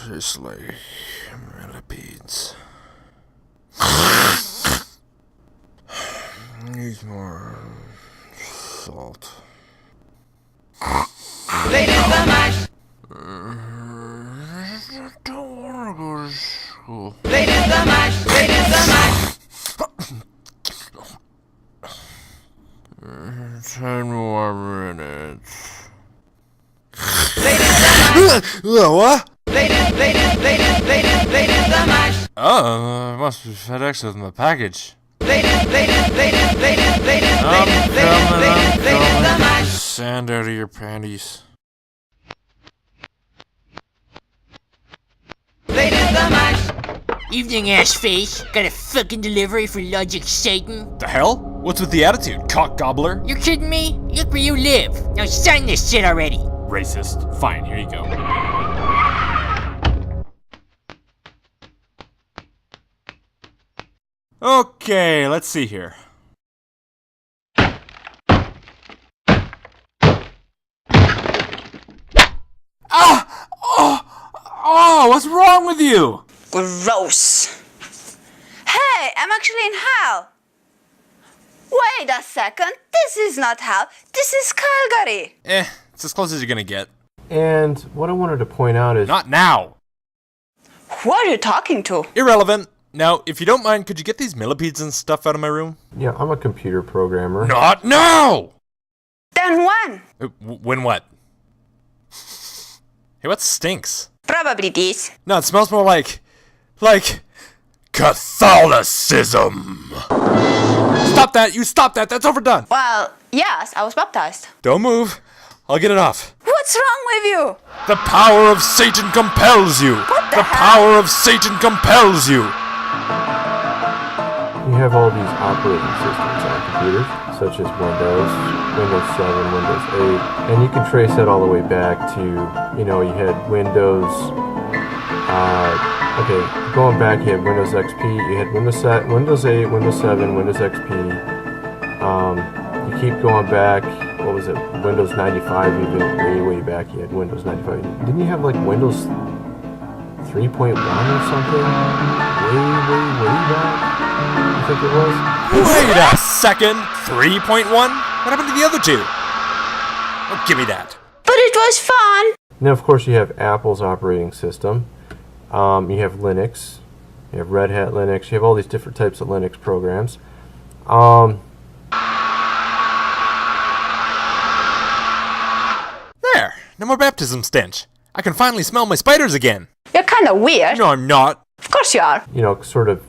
Tastes like millipedes. Needs more salt. Ladies the mash. I don't want to go to school. Ladies the mash. Ladies the mash. 10 more minutes. Ladies the mash. What? Ladies the mash. Oh, must be FedEx with my package. Ladies the mash. Sand out of your panties. Ladies the mash. Evening, ass face. Got a fucking delivery for Logic Satan. The hell? What's with the attitude, cock gobbler? You kidding me? Look where you live. Now sign this shit already. Racist. Fine, here you go. Okay, let's see here. Ah! Oh, what's wrong with you? Gross. Hey, I'm actually in hell. Wait a second. This is not hell. This is Calgary. It's as close as you're gonna get. And what I wanted to point out is... Not now! Who are you talking to? Irrelevant. Now, if you don't mind, could you get these millipedes and stuff out of my room? Yeah, I'm a computer programmer. Not now! Then when? When what? Hey, what stinks? Probably this. No, it smells more like Catholicism. Stop that! You stop that! That's overdone! Well, yes, I was baptized. Don't move. I'll get it off. What's wrong with you? The power of Satan compels you! What the hell? Power of Satan compels you! You have all these operating systems on computers, such as Windows, Windows 7, Windows 8, and you can trace that all the way back to, you know, you had Windows, going back, you had Windows XP, you had Windows 8, Windows 7, Windows XP, you keep going back, what was it, Windows 95, even way back, you had Windows 95. Didn't you have like Windows 3.1 or something? Way back? I think it was. Wait a second! 3.1? What happened to the other two? Oh, give me that. But it was fun. Now, of course, you have Apple's operating system. You have Linux. You have Red Hat Linux. You have all these different types of Linux programs. There! No more baptism stench. I can finally smell my spiders again. You're kind of weird. No, I'm not. Of course you are. You know, sort of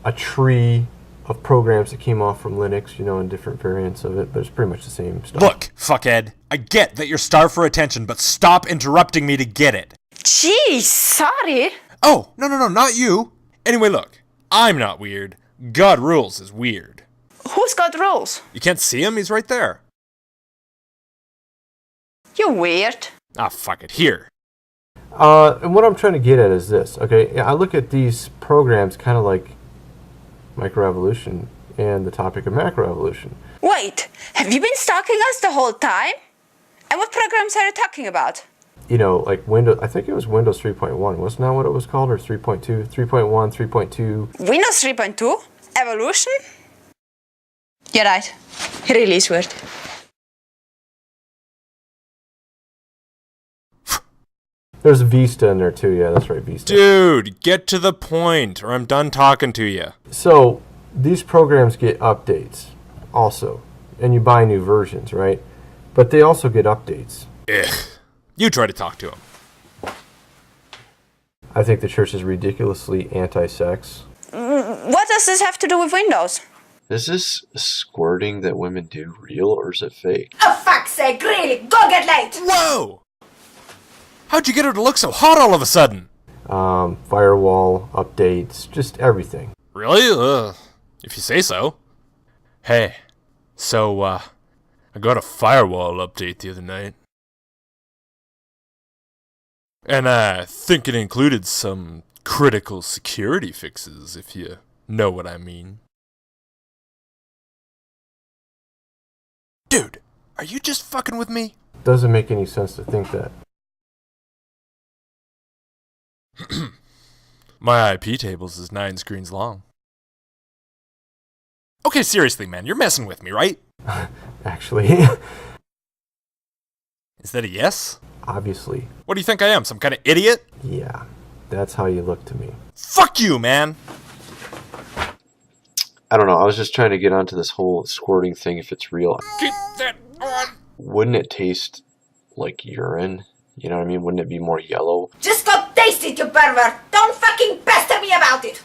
a tree of programs that came off from Linux, you know, in different variants of it, but it's pretty much the same stuff. Look, fuckhead. I get that you're starved for attention, but stop interrupting me to get it. Gee, sorry. Oh, no, not you. Anyway, look. I'm not weird. Godrules is weird. Who's got rules? You can't see him? He's right there. You're weird. Ah, fuck it. Here. And what I'm trying to get at is this, okay? I look at these programs kind of like microevolution and the topic of macroevolution. Wait, have you been stalking us the whole time? And what programs are you talking about? You know, like Windows, I think it was Windows 3.1, wasn't that what it was called? Or 3.2, 3.1, 3.2? Windows 3.2? Evolution? You're right. It really is weird. There's Vista in there too, yeah, that's right, Vista. Dude, get to the point, or I'm done talking to you. So, these programs get updates also, and you buy new versions, right? But they also get updates. Ugh. You try to talk to him. I think the church is ridiculously anti-sex. What does this have to do with Windows? Is this squirting that women do real or is it fake? Oh, fuck's sake, really? Go get late! Whoa! How'd you get her to look so hot all of a sudden? Firewall updates, just everything. Really? If you say so. Hey, so, I got a firewall update the other night. And I think it included some critical security fixes, if you know what I mean. Dude, are you just fucking with me? Doesn't make any sense to think that. My IP tables is 9 screens long. Okay, seriously, man, you're messing with me, right? Actually, Is that a yes? obviously, What do you think I am, some kind of idiot? yeah. That's how you look to me. Fuck you, man! I don't know. I was just trying to get onto this whole squirting thing if it's real. Keep that on! Wouldn't it taste like urine? You know what I mean? Wouldn't it be more yellow? Just go taste it, you pervert! Don't fucking pester me about it!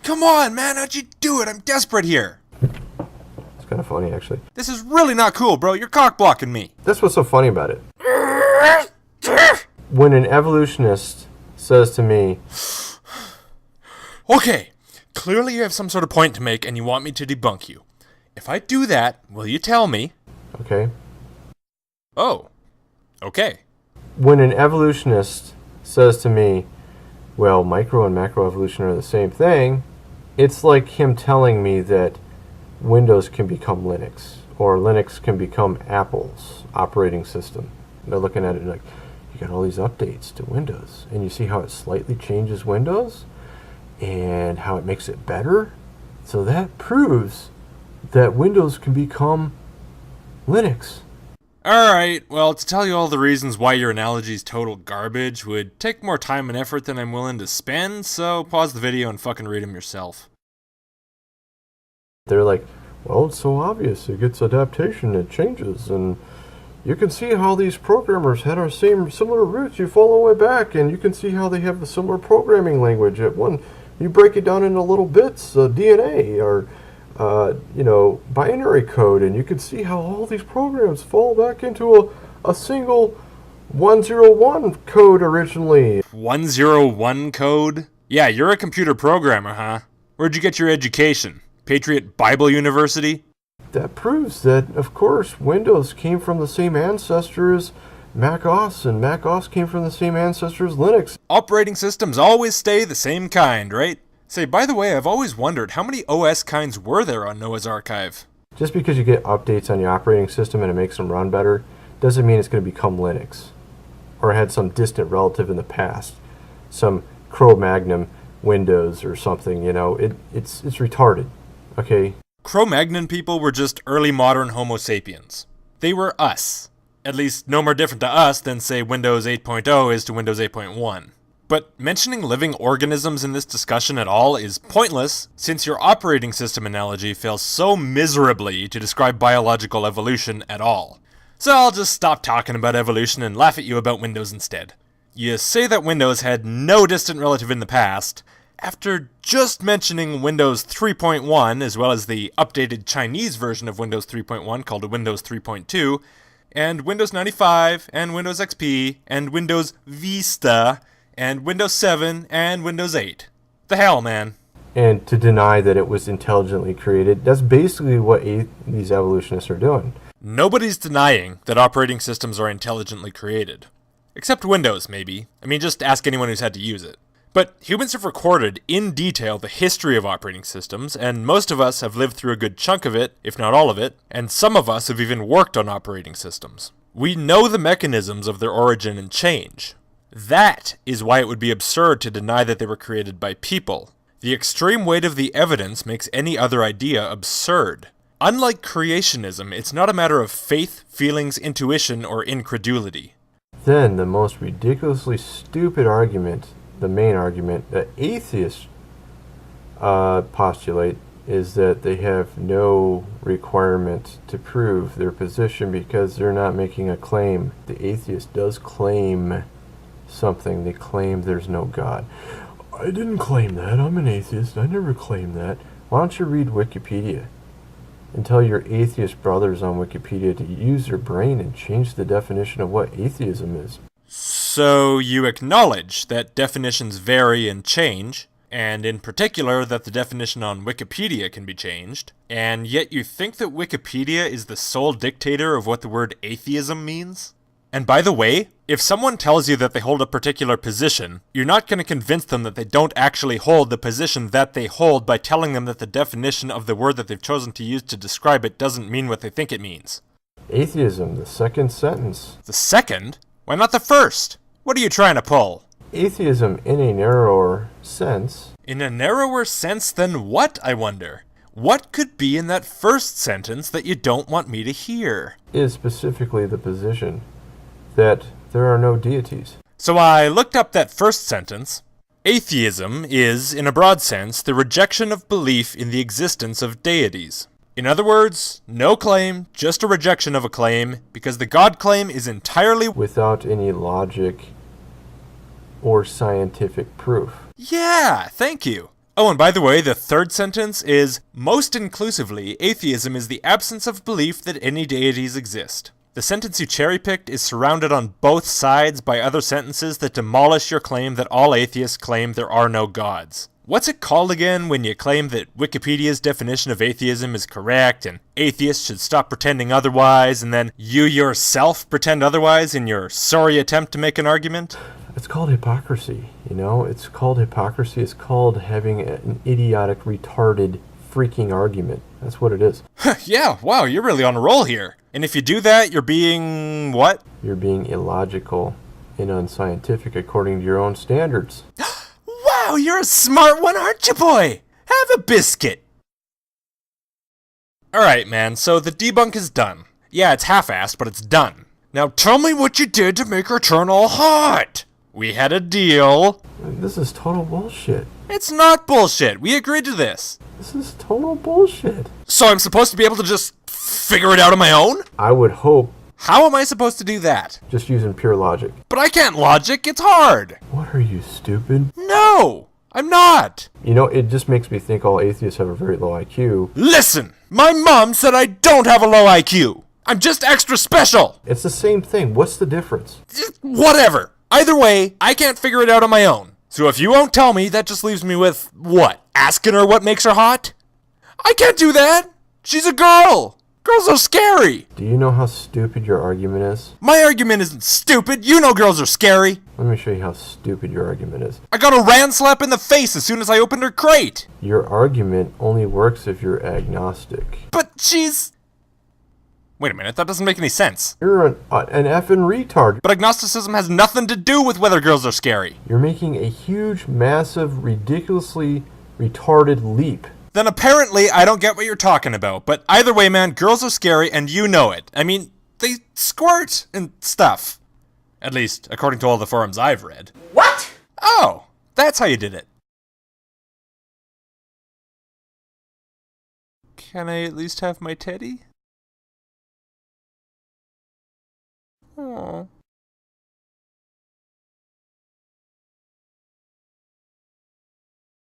Come on, man, how'd you do it? I'm desperate here. It's kind of funny, actually. This is really not cool, bro. You're cock blocking me. That's what's so funny about it. When an evolutionist says to me, Okay, clearly you have some sort of point to make and you want me to debunk you. If I do that, will you tell me? okay, Oh, okay. when an evolutionist says to me, well, micro and macroevolution are the same thing, it's like him telling me that Windows can become Linux, or Linux can become Apple's operating system. They're looking at it like, you got all these updates to Windows, and you see how it slightly changes Windows, and how it makes it better? So that proves that Windows can become Linux. Alright, well, to tell you all the reasons why your analogy's total garbage would take more time and effort than I'm willing to spend, so pause the video and fucking read them yourself. They're like, well, it's so obvious. It gets adaptation, it changes, and you can see how these programmers had our similar roots. You follow way back, and you can see how they have the similar programming language. You break it down into little bits, DNA, or binary code, and you can see how all these programs fall back into a single 101 code originally. 101 code? Yeah, you're a computer programmer, huh? Where'd you get your education? Patriot Bible University? That proves that, of course, Windows came from the same ancestor as Mac OS, and Mac OS came from the same ancestor as Linux. Operating systems always stay the same kind, right? Say, by the way, I've always wondered how many OS kinds were there on Noah's Archive? Just because you get updates on your operating system and it makes them run better, doesn't mean it's going to become Linux. Or had some distant relative in the past. Some Cro-Magnon Windows or something, it's retarded, okay? Cro-Magnon people were just early modern Homo sapiens. They were us. At least no more different to us than, say, Windows 8.0 is to Windows 8.1. But mentioning living organisms in this discussion at all is pointless, since your operating system analogy fails so miserably to describe biological evolution at all. So I'll just stop talking about evolution and laugh at you about Windows instead. You say that Windows had no distant relative in the past, after just mentioning Windows 3.1, as well as the updated Chinese version of Windows 3.1 called Windows 3.2, and Windows 95, and Windows XP, and Windows Vista, and Windows 7, and Windows 8. The hell, man. And to deny that it was intelligently created, that's basically what these evolutionists are doing. Nobody's denying that operating systems are intelligently created. Except Windows, maybe. I mean, just ask anyone who's had to use it. But humans have recorded in detail the history of operating systems, and most of us have lived through a good chunk of it, if not all of it, and some of us have even worked on operating systems. We know the mechanisms of their origin and change. That is why it would be absurd to deny that they were created by people. The extreme weight of the evidence makes any other idea absurd. Unlike creationism, it's not a matter of faith, feelings, intuition, or incredulity. Then the most ridiculously stupid argument, the main argument that atheists postulate, is that they have no requirement to prove their position because they're not making a claim. The atheist does claim something. They claim there's no God. I didn't claim that. I'm an atheist. I never claimed that. Why don't you read Wikipedia? and tell your atheist brothers on Wikipedia to use their brain and change the definition of what atheism is. So you acknowledge that definitions vary and change, and in particular that the definition on Wikipedia can be changed, and yet you think that Wikipedia is the sole dictator of what the word atheism means? And by the way, if someone tells you that they hold a particular position, you're not going to convince them that they don't actually hold the position that they hold by telling them that the definition of the word that they've chosen to use to describe it doesn't mean what they think it means. Atheism, the second sentence. The second? Why not the first? What are you trying to pull? Atheism in a narrower sense. In a narrower sense than what, I wonder? What could be in that first sentence that you don't want me to hear? Is specifically the position that there are no deities. So I looked up that first sentence. Atheism is, in a broad sense, the rejection of belief in the existence of deities. In other words, no claim, just a rejection of a claim, because the God claim is entirely without any logic or scientific proof. Yeah, thank you. Oh, and by the way, the third sentence is, most inclusively, atheism is the absence of belief that any deities exist. The sentence you cherry-picked is surrounded on both sides by other sentences that demolish your claim that all atheists claim there are no gods. What's it called again when you claim that Wikipedia's definition of atheism is correct and atheists should stop pretending otherwise, and then you yourself pretend otherwise in your sorry attempt to make an argument? It's called hypocrisy, you know? It's called hypocrisy. It's called having an idiotic, retarded, freaking argument. That's what it is. Yeah, wow, you're really on a roll here. And if you do that, you're being what? You're being illogical and unscientific according to your own standards. Wow, you're a smart one, aren't you, boy? Have a biscuit. Alright, man, so the debunk is done. Yeah, it's half-assed, but it's done. Now tell me what you did to make her turn all hot. We had a deal. This is total bullshit. It's not bullshit. We agreed to this. This is total bullshit. So I'm supposed to be able to just figure it out on my own? I would hope. How am I supposed to do that? Just using pure logic. But I can't logic. It's hard. What are you, stupid? No, I'm not. You know, it just makes me think all atheists have a very low IQ. Listen, my mom said I don't have a low IQ. I'm just extra special. It's the same thing. What's the difference? Whatever. Either way, I can't figure it out on my own. So if you won't tell me, that just leaves me with, what? Asking her what makes her hot? I can't do that. She's a girl. Girls are scary. Do you know how stupid your argument is? My argument isn't stupid. You know girls are scary. Let me show you how stupid your argument is. I got a ran slap in the face as soon as I opened her crate. Your argument only works if you're agnostic. But she's... Wait a minute, that doesn't make any sense. You're an effing retard. But agnosticism has nothing to do with whether girls are scary. You're making a huge, massive, ridiculously retarded leap. Then apparently I don't get what you're talking about. But either way, man, girls are scary and you know it. I mean, they squirt and stuff. At least, according to all the forums I've read. What? Oh, that's how you did it. Can I at least have my teddy? Aww.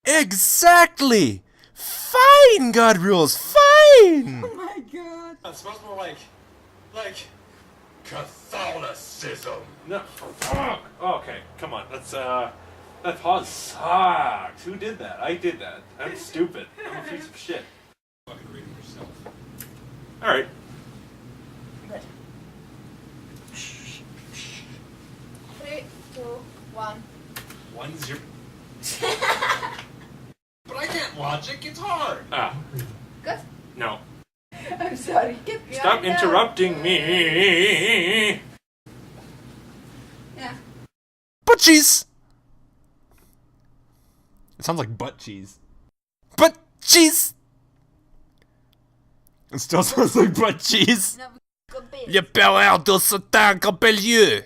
Exactly! Fine, Godrules, fine! Oh my god. It smells more like Catholicism. No, fuck. Okay, come on. That pause sucks. Who did that? I did that. I'm stupid. I'm a piece of shit. Fucking read it yourself. All right. Good. 3, 2, 1. 1-0. But I can't logic. It's hard. Good. No. I'm sorry. Stop interrupting me. Yeah. Butt cheese. It sounds like butt cheese. Butt cheese. It still sounds like butt cheese. No, Je parles de Satan Capelieu.